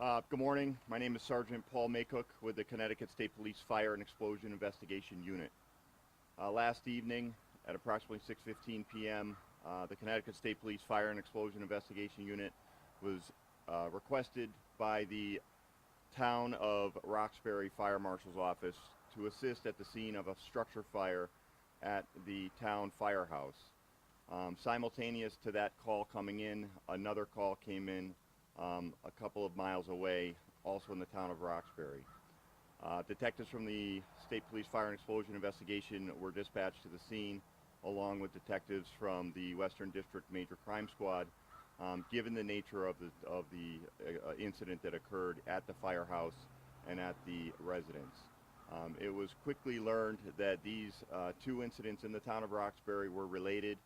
Good morning. My name is Sergeant Paul Maycook with the Connecticut State Police Fire and Explosion Investigation Unit. Last evening at approximately 6:15 p.m., the Connecticut State Police Fire and Explosion Investigation Unit was requested by the Town of Roxbury Fire Marshal's Office to assist at the scene of a structure fire at the town firehouse. Simultaneous to that call coming in, another call came in a couple of miles away, also in the town of Roxbury. Detectives from the State Police Fire and Explosion Investigation were dispatched to the scene, along with detectives from the Western District Major Crime Squad, given the nature of the incident that occurred at the firehouse and at the residence. It was quickly learned that these two incidents in the town of Roxbury were related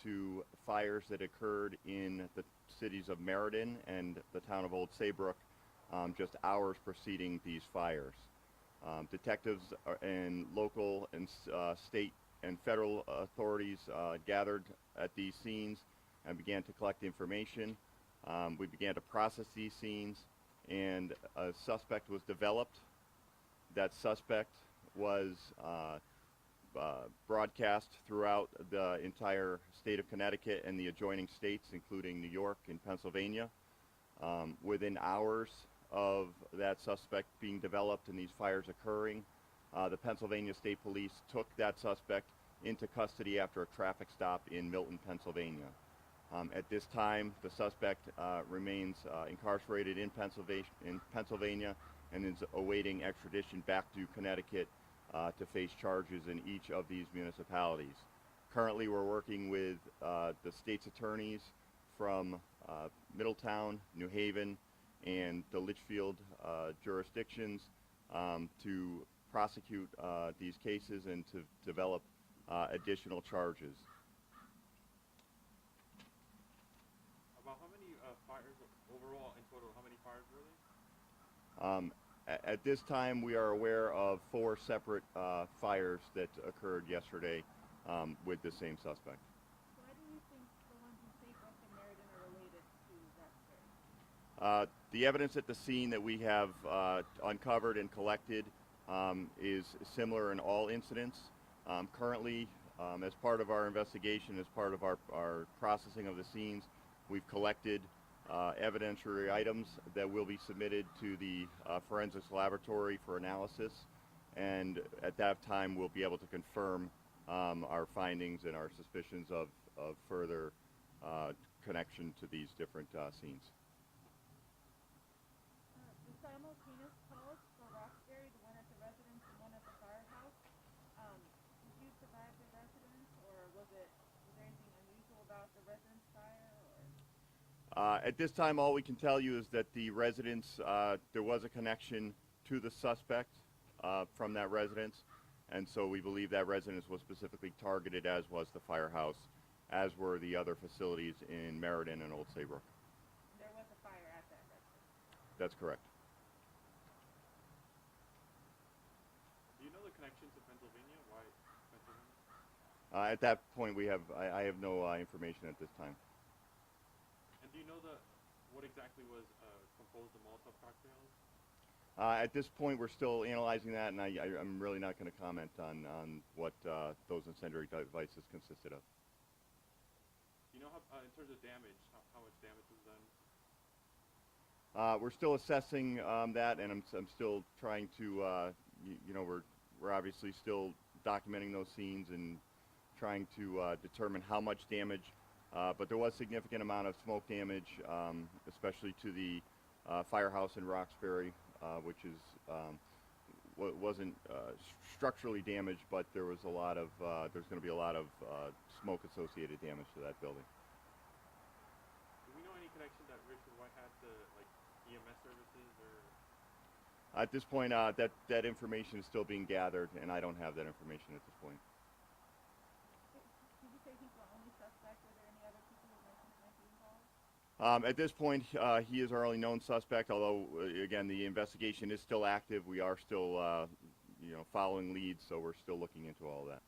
to fires that occurred in the cities of Meriden and the town of Old Saybrook just hours preceding these fires. Detectives and local and state and federal authorities gathered at these scenes and began to collect information. We began to process these scenes, and a suspect was developed. That suspect was broadcast throughout the entire state of Connecticut and the adjoining states, including New York and Pennsylvania. Within hours of that suspect being developed and these fires occurring, the Pennsylvania State Police took that suspect into custody after a traffic stop in Milton, Pennsylvania. At this time, the suspect remains incarcerated in Pennsylvania and is awaiting extradition back to Connecticut to face charges in each of these municipalities. Currently, we're working with the state's attorneys from Middletown, New Haven, and the Litchfield jurisdictions to prosecute these cases and to develop additional charges. About how many fires overall in total? How many fires were there? At this time, we are aware of 4 separate fires that occurred yesterday with the same suspect. Why do you think the ones in Saybrook and Meriden are related to Roxbury? The evidence at the scene that we have uncovered and collected is similar in all incidents. Currently, as part of our investigation, as part of our processing of the scenes, we've collected evidentiary items that will be submitted to the forensics laboratory for analysis, and at that time we'll be able to confirm our findings and our suspicions of further connection to these different scenes. The simultaneous calls for Roxbury, the one at the residence and one at the firehouse, did you survive the residence, or was there anything unusual about the residence fire? At this time, all we can tell you is that the residence, there was a connection to the suspect from that residence, and so we believe that residence was specifically targeted, as was the firehouse, as were the other facilities in Meriden and Old Saybrook. There was a fire at that residence? That's correct. Do you know the connection to Pennsylvania? Why Pennsylvania? At that point, I have no information at this time. And do you know what exactly was composed of Molotov cocktails? At this point, we're still analyzing that, and I'm really not going to comment on what those incendiary devices consisted of. Do you know how, in terms of damage, how much damage was done? We're still assessing that, and I'm still trying to, we're obviously still documenting those scenes and trying to determine how much damage. But there was significant amount of smoke damage, especially to the firehouse in Roxbury, which wasn't structurally damaged, but there was there's going to be a lot of smoke-associated damage to that building. Do we know any connection that Richard White had to EMS services or? At this point, that information is still being gathered, and I don't have that information at this point. Did you say he's the only suspect? Were there any other people who might be involved? At this point, he is our only known suspect, although, again, the investigation is still active. We are still, following leads, so we're still looking into all of that.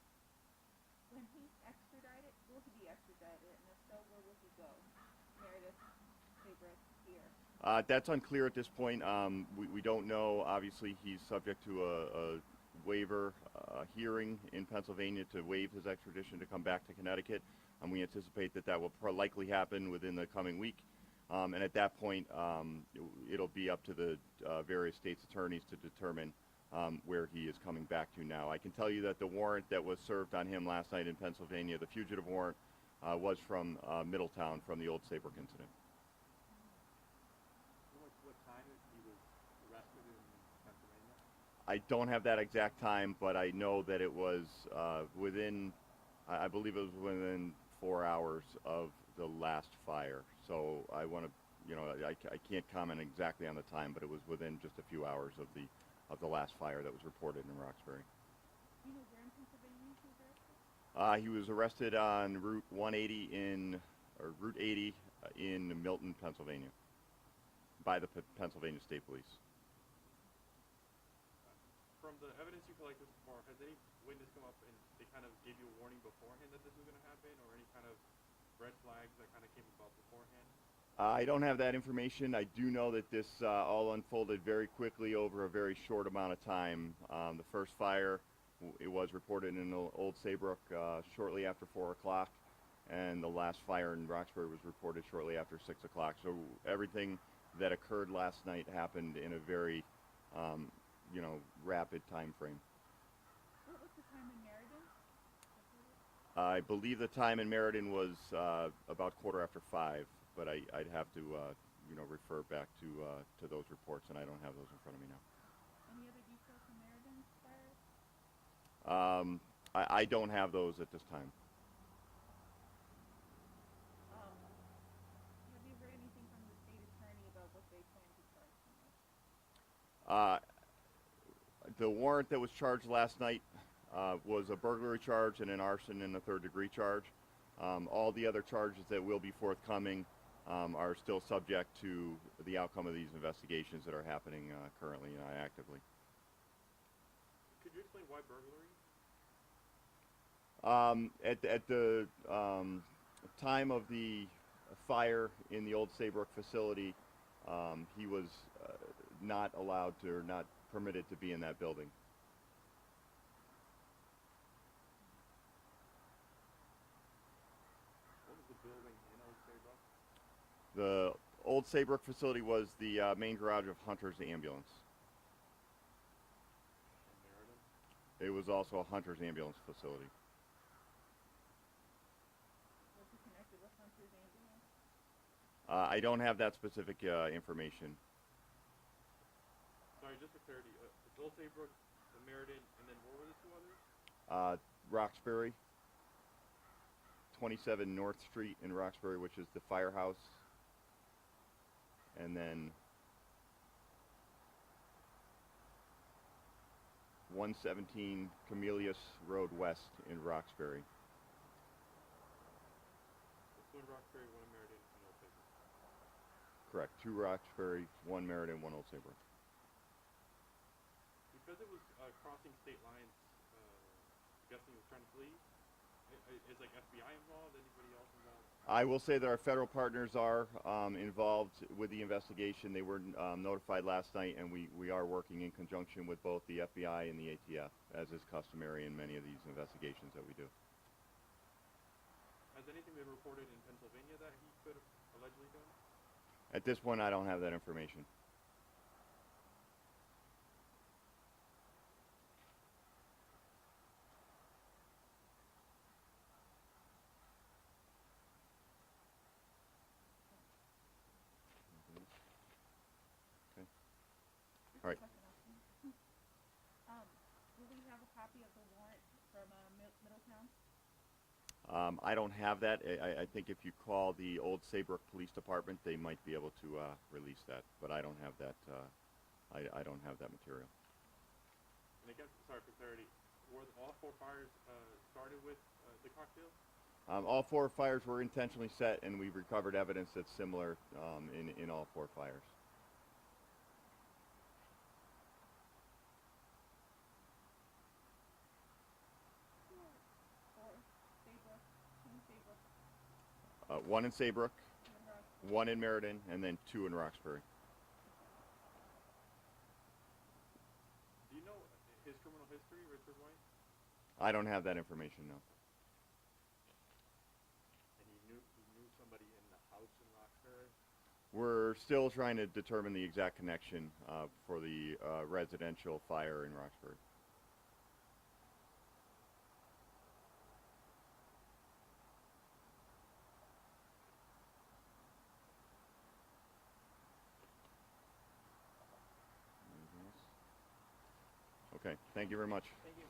When he's extradited, will he be extradited? And if so, where will he go? Meredith, Saybrook, here. That's unclear at this point. We don't know. Obviously, he's subject to a waiver hearing in Pennsylvania to waive his extradition to come back to Connecticut. We anticipate that that will likely happen within the coming week. And at that point, it'll be up to the various states' attorneys to determine where he is coming back to now. I can tell you that the warrant that was served on him last night in Pennsylvania, the fugitive warrant, was from Middletown, from the old Saybrook incident. What time he was arrested in Pennsylvania? I don't have that exact time, but I know that it was within, I believe it was within 4 hours of the last fire. So I want to, I can't comment exactly on the time, but it was within just a few hours of the last fire that was reported in Roxbury. Do you know where in Pennsylvania he was arrested? He was arrested on Route 80 in Milton, Pennsylvania, by the Pennsylvania State Police. From the evidence you collected so far, has any witness come up and they kind of gave you a warning beforehand that this was going to happen, or any kind of red flags that kind of came about beforehand? I don't have that information. I do know that this all unfolded very quickly over a very short amount of time. The first fire, it was reported in Old Saybrook shortly after 4 o'clock, and the last fire in Roxbury was reported shortly after 6 o'clock. So everything that occurred last night happened in a very, rapid time frame. What was the time in Meriden? I believe the time in Meriden was about 5:15, but I'd have to, refer back to those reports, and I don't have those in front of me now. Any other details from Meriden's fire? I don't have those at this time. Have you heard anything from the state attorney about what they plan to charge him with? The warrant that was charged last night was a burglary charge and an arson and a third-degree charge. All the other charges that will be forthcoming are still subject to the outcome of these investigations that are happening currently actively. Could you explain why burglary? At the time of the fire in the old Saybrook facility, he was not allowed to, or not permitted to be in that building. What was the building in Old Saybrook? The old Saybrook facility was the main garage of Hunter's ambulance. In Meriden? It was also a Hunter's ambulance facility. Was he connected with Hunter's ambulance? I don't have that specific information. Sorry, just for clarity, it's Old Saybrook, the Meriden, and then what were the two others? Roxbury, 27 North Street in Roxbury, which is the firehouse, and then 117 Camillus Road West in Roxbury. Two in Roxbury, one in Meriden, and Old Saybrook. Correct. 2 Roxbury, 1 Meriden, 1 Old Saybrook. Because it was crossing state lines, I'm guessing he was trying to flee. Is like FBI involved? Anybody else involved? I will say that our federal partners are involved with the investigation. They were notified last night, and we are working in conjunction with both the FBI and the ATF, as is customary in many of these investigations that we do. Has anything been reported in Pennsylvania that he could have allegedly done? At this point, I don't have that information. All right. Will we have a copy of the warrant from Middletown? I don't have that. I think if you call the old Saybrook Police Department, they might be able to release that, but I don't have that. I don't have that material. And again, sorry for clarity, were all 4 fires started with the cocktail? All 4 fires were intentionally set, and we've recovered evidence that's similar in all 4 fires. Or Saybrook, two in Saybrook, 1 in Saybrook, 1 in Meriden, and then 2 in Roxbury. Do you know his criminal history, Richard White? I don't have that information, no. And he knew somebody in the house in Roxbury? We're still trying to determine the exact connection for the residential fire in Roxbury. Anything else? Okay, thank you very much. Thank you.